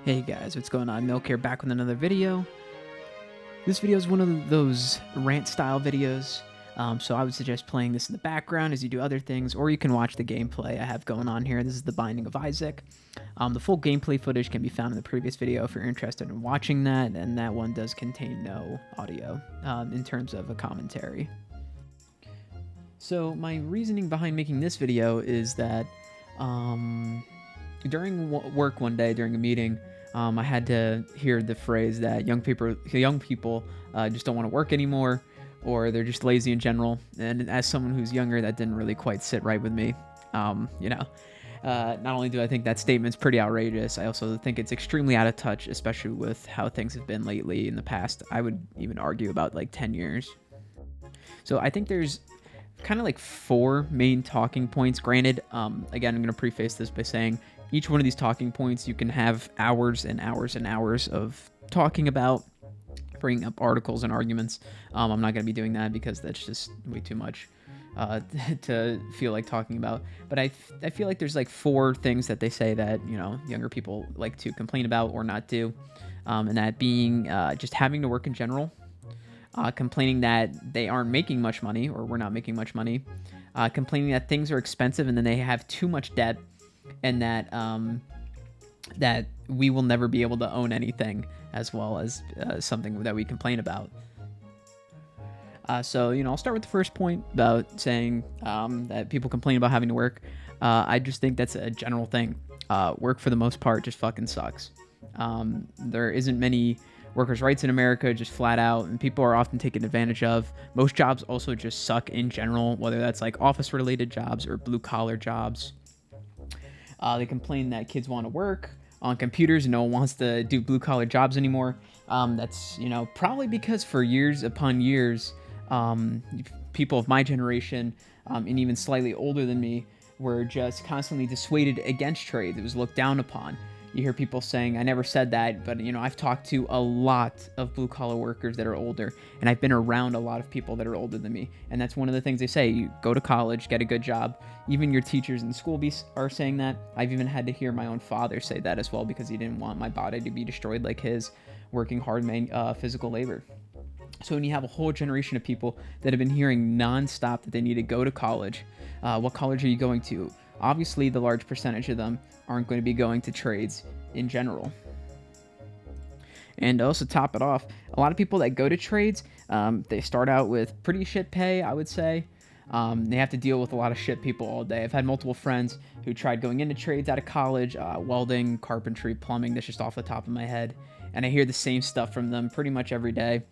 Hey guys, what's going on? Milk here, back with another video. This video is one of those rant style videos, so I would suggest playing this in the background as you do other things, or you can watch the gameplay I have going on here. This is The Binding of Isaac. The full gameplay footage can be found in the previous video if you're interested in watching that, and that one does contain no audio in terms of a commentary. So my reasoning behind making this video is that during work one day, during a meeting, I had to hear the phrase that young people just don't want to work anymore, or they're just lazy in general. And as someone who's younger, that didn't really quite sit right with me. Not only do I think that statement's pretty outrageous, I also think it's extremely out of touch, especially with how things have been lately in the past. I would even argue about like 10 years. So I think there's kind of like 4 main talking points. Granted, again, I'm going to preface this by saying each one of these talking points you can have hours and hours and hours of talking about, bringing up articles and arguments. I'm not going to be doing that because that's just way too much to feel like talking about. But I feel like there's like 4 things that they say that, you know, younger people like to complain about or not do. And that being just having to work in general, complaining that they aren't making much money or we're not making much money, complaining that things are expensive and then they have too much debt, and that that we will never be able to own anything, as well as something that we complain about. So, I'll start with the first point about saying that people complain about having to work. I just think that's a general thing. Work, for the most part, just fucking sucks. There isn't many workers' rights in America, just flat out, and people are often taken advantage of. Most jobs also just suck in general, whether that's like office-related jobs or blue-collar jobs. They complain that kids want to work on computers and no one wants to do blue-collar jobs anymore. That's, probably because for years upon years, people of my generation, and even slightly older than me, were just constantly dissuaded against trades. It was looked down upon. You hear people saying, I never said that, but, I've talked to a lot of blue-collar workers that are older, and I've been around a lot of people that are older than me, and that's one of the things they say. You go to college, get a good job. Even your teachers in school are saying that. I've even had to hear my own father say that as well, because he didn't want my body to be destroyed like his, working hard physical labor. So when you have a whole generation of people that have been hearing nonstop that they need to go to college, what college are you going to? Obviously, the large percentage of them aren't going to be going to trades in general. And also top it off, a lot of people that go to trades, they start out with pretty shit pay, I would say. They have to deal with a lot of shit people all day. I've had multiple friends who tried going into trades out of college, welding, carpentry, plumbing, that's just off the top of my head. And I hear the same stuff from them pretty much every day.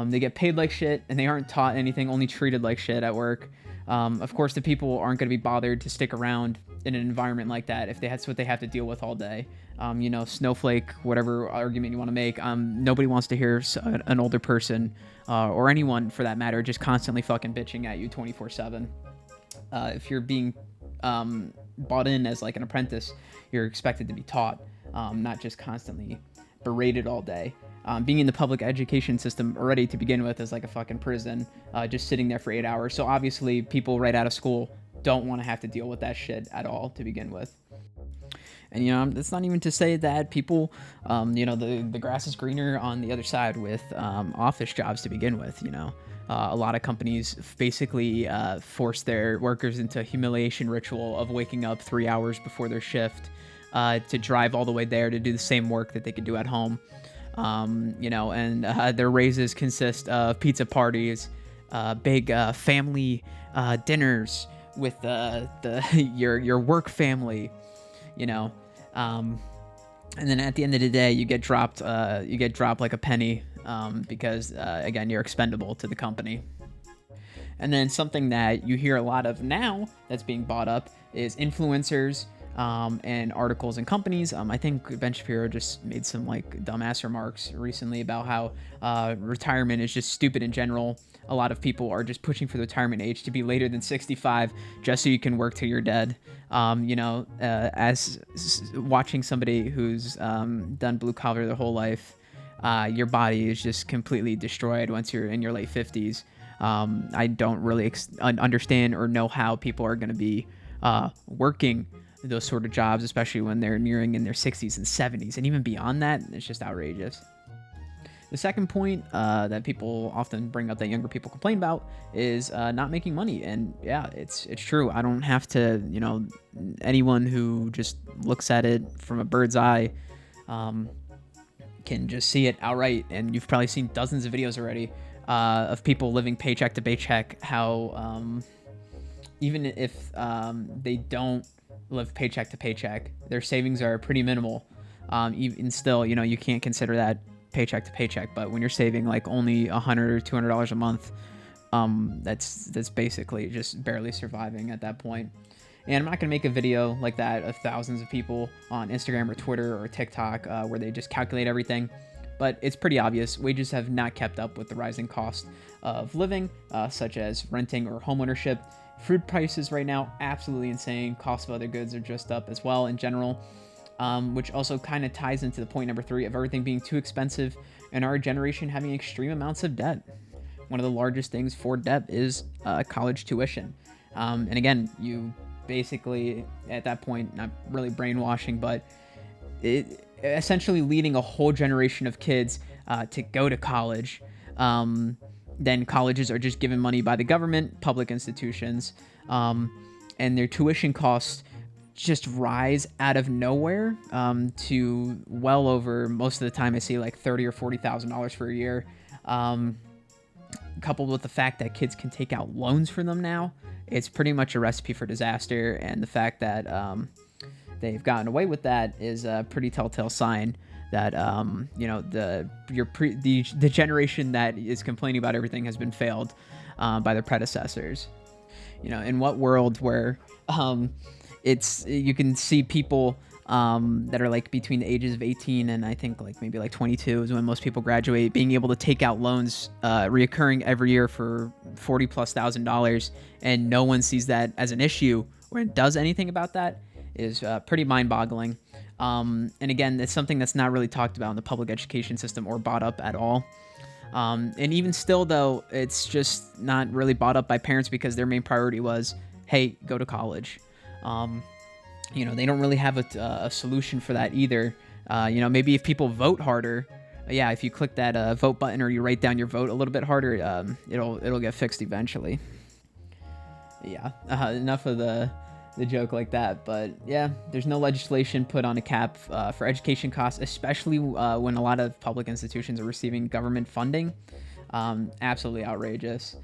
They get paid like shit, and they aren't taught anything, only treated like shit at work. Of course, the people aren't going to be bothered to stick around in an environment like that if that's what they have to deal with all day. Snowflake, whatever argument you want to make, nobody wants to hear an older person, or anyone for that matter, just constantly fucking bitching at you 24/7. If you're being bought in as like an apprentice, you're expected to be taught, not just constantly berated all day. Being in the public education system already to begin with is like a fucking prison, just sitting there for 8 hours. So obviously people right out of school don't want to have to deal with that shit at all to begin with. And, that's not even to say that people, the grass is greener on the other side with office jobs to begin with. A lot of companies basically force their workers into a humiliation ritual of waking up 3 hours before their shift to drive all the way there to do the same work that they could do at home. Their raises consist of pizza parties, big family dinners with your work family, and then at the end of the day, you get dropped like a penny, because again, you're expendable to the company. And then something that you hear a lot of now that's being bought up is influencers. And articles and companies. I think Ben Shapiro just made some like dumbass remarks recently about how retirement is just stupid in general. A lot of people are just pushing for the retirement age to be later than 65 just so you can work till you're dead. As watching somebody who's done blue collar their whole life, your body is just completely destroyed once you're in your late 50s. I don't really understand or know how people are going to be working those sort of jobs, especially when they're nearing in their 60s and 70s, and even beyond that. It's just outrageous. The second point that people often bring up that younger people complain about is not making money. And yeah, it's true. I don't have to, anyone who just looks at it from a bird's eye can just see it outright. And you've probably seen dozens of videos already of people living paycheck to paycheck, how even if they don't live paycheck to paycheck, their savings are pretty minimal. Even still, you can't consider that paycheck to paycheck, but when you're saving like only $100 or $200 a month, that's basically just barely surviving at that point. And I'm not gonna make a video like that of thousands of people on Instagram or Twitter or TikTok where they just calculate everything, but it's pretty obvious wages have not kept up with the rising cost of living, such as renting or homeownership. Food prices right now, absolutely insane. Cost of other goods are just up as well in general. Which also kind of ties into the point number 3 of everything being too expensive and our generation having extreme amounts of debt. One of the largest things for debt is college tuition. And again, you basically, at that point, not really brainwashing, but it essentially leading a whole generation of kids to go to college. Then colleges are just given money by the government, public institutions, and their tuition costs just rise out of nowhere to well over, most of the time I see like $30,000 or $40,000 for a year, coupled with the fact that kids can take out loans for them now. It's pretty much a recipe for disaster, and the fact that they've gotten away with that is a pretty telltale sign that the generation that is complaining about everything has been failed by their predecessors. In what world where you can see people that are like between the ages of 18 and I think like maybe like 22 is when most people graduate, being able to take out loans reoccurring every year for $40,000+, and no one sees that as an issue or does anything about that is pretty mind-boggling. And again, it's something that's not really talked about in the public education system or brought up at all. And even still, though, it's just not really brought up by parents because their main priority was, hey, go to college. They don't really have a solution for that either. Maybe if people vote harder, if you click that vote button or you write down your vote a little bit harder, it'll get fixed eventually. Enough of the joke like that. But yeah, there's no legislation put on a cap for education costs, especially when a lot of public institutions are receiving government funding. Absolutely outrageous.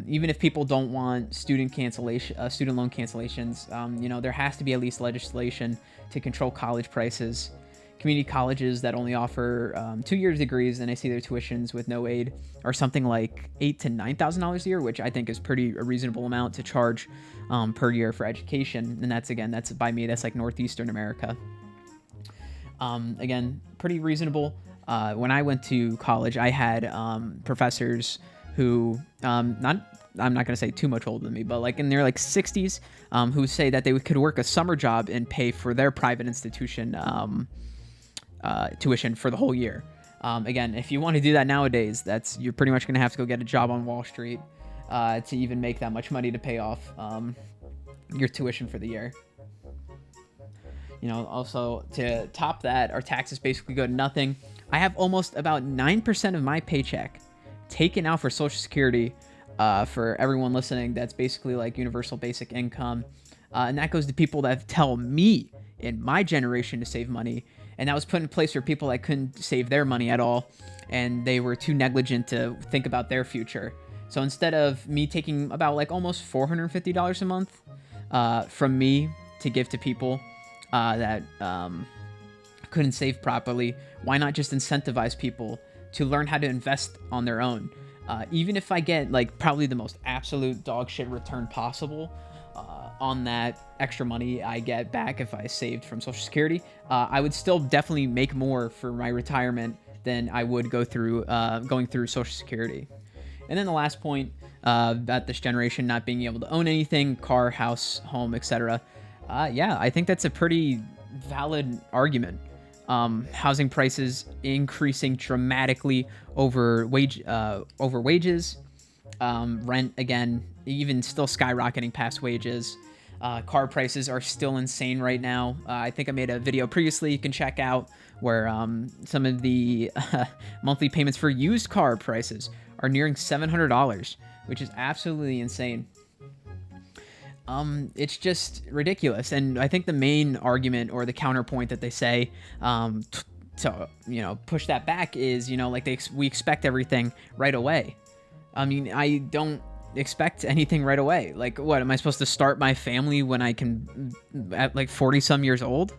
Even if people don't want student loan cancellations, there has to be at least legislation to control college prices. Community colleges that only offer 2-year degrees, and I see their tuitions with no aid are something like $8,000 to $9,000 a year, which I think is a reasonable amount to charge per year for education. And that's by me, that's like Northeastern America. Again, pretty reasonable. When I went to college, I had professors who, I'm not going to say too much older than me, but like in their like 60s, who say that they could work a summer job and pay for their private institution tuition for the whole year. Again, if you want to do that nowadays, you're pretty much going to have to go get a job on Wall Street to even make that much money to pay off your tuition for the year. Also to top that, our taxes basically go to nothing. I have almost about 9% of my paycheck taken out for Social Security. For everyone listening, that's basically like universal basic income. And that goes to people that tell me in my generation to save money. And that was put in place for people that couldn't save their money at all, and they were too negligent to think about their future. So instead of me taking about like almost $450 a month from me to give to people that couldn't save properly, why not just incentivize people to learn how to invest on their own? Even if I get like probably the most absolute dog shit return possible on that extra money I get back if I saved from Social Security, I would still definitely make more for my retirement than I would going through Social Security. And then the last point about this generation not being able to own anything, car, house, home, etc. I think that's a pretty valid argument. Housing prices increasing dramatically over wages. Rent, again, even still skyrocketing past wages. Car prices are still insane right now. I think I made a video previously you can check out where some of the monthly payments for used car prices are nearing $700, which is absolutely insane. It's just ridiculous. And I think the main argument or the counterpoint that they say to push that back is like we expect everything right away. I mean, I don't expect anything right away. Like, what am I supposed to start my family when I can at like 40 some years old,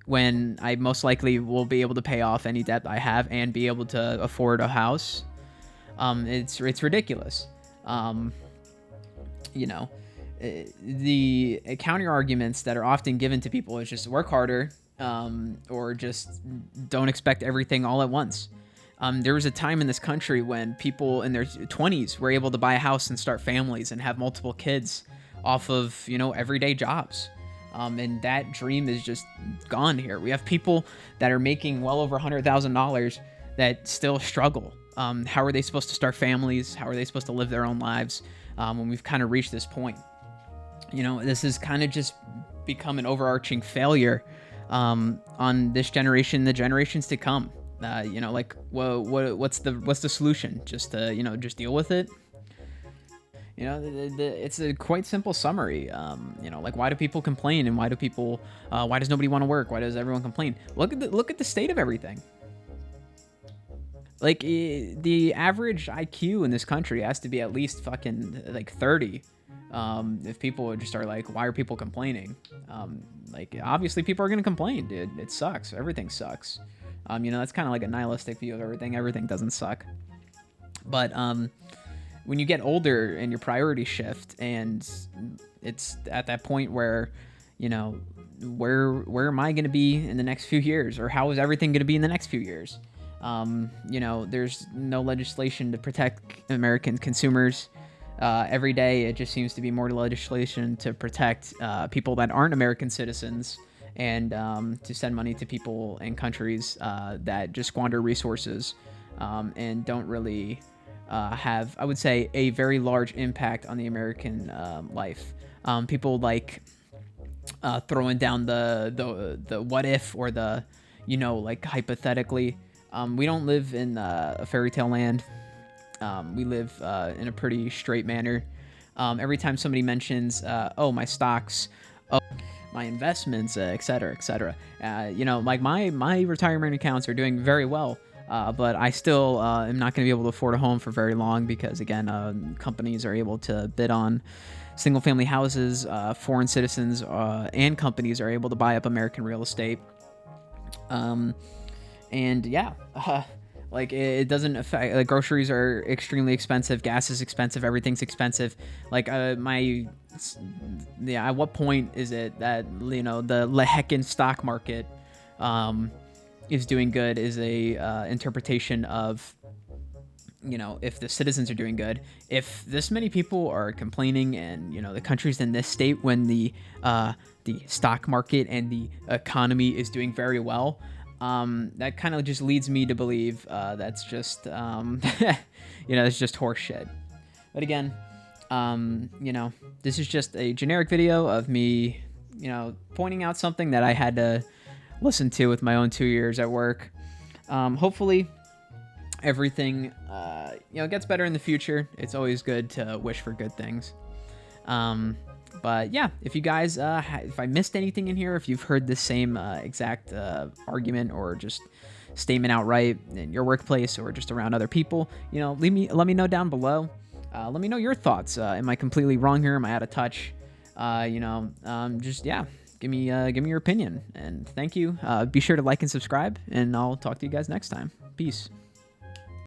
when I most likely will be able to pay off any debt I have and be able to afford a house? It's ridiculous. You know, the counter arguments that are often given to people is just work harder, or just don't expect everything all at once. There was a time in this country when people in their 20s were able to buy a house and start families and have multiple kids off of, everyday jobs. And that dream is just gone here. We have people that are making well over $100,000 that still struggle. How are they supposed to start families? How are they supposed to live their own lives when we've kind of reached this point? This has kind of just become an overarching failure on this generation, the generations to come. Like, what's the solution? Just just deal with it. It's a quite simple summary. Like, why do people complain, and why does nobody want to work? Why does everyone complain? Look at the state of everything. Like, the average IQ in this country has to be at least fucking like 30. If people would just start like, why are people complaining? Like, obviously people are gonna complain, dude. It sucks. Everything sucks. That's kind of like a nihilistic view of everything. Everything doesn't suck. But when you get older and your priorities shift, and it's at that point where, where am I going to be in the next few years, or how is everything going to be in the next few years? There's no legislation to protect American consumers. Every day, it just seems to be more legislation to protect people that aren't American citizens, and to send money to people and countries that just squander resources and don't really have, I would say, a very large impact on the American life. People like throwing down the what if, or the, like, hypothetically. We don't live in a fairy tale land. We live in a pretty straight manner. Every time somebody mentions, oh, my stocks, oh, my investments, et cetera, et cetera. Like, my retirement accounts are doing very well. But I still am not going to be able to afford a home for very long because, again, companies are able to bid on single-family houses. Foreign citizens and companies are able to buy up American real estate. And yeah, like, it doesn't affect. Like, groceries are extremely expensive. Gas is expensive. Everything's expensive. Like, at what point is it that the heckin' stock market is doing good is a interpretation of, if the citizens are doing good. If this many people are complaining, and the country's in this state when the stock market and the economy is doing very well, that kind of just leads me to believe that's just it's just horse shit. But again, this is just a generic video of me pointing out something that I had to listen to with my own 2 years at work. Hopefully everything gets better in the future. It's always good to wish for good things. But yeah, if you guys if I missed anything in here, if you've heard the same exact argument or just statement outright in your workplace or just around other people, let me know down below. Let me know your thoughts. Am I completely wrong here? Am I out of touch? Just, yeah, give me your opinion, and thank you. Be sure to like and subscribe, and I'll talk to you guys next time. Peace.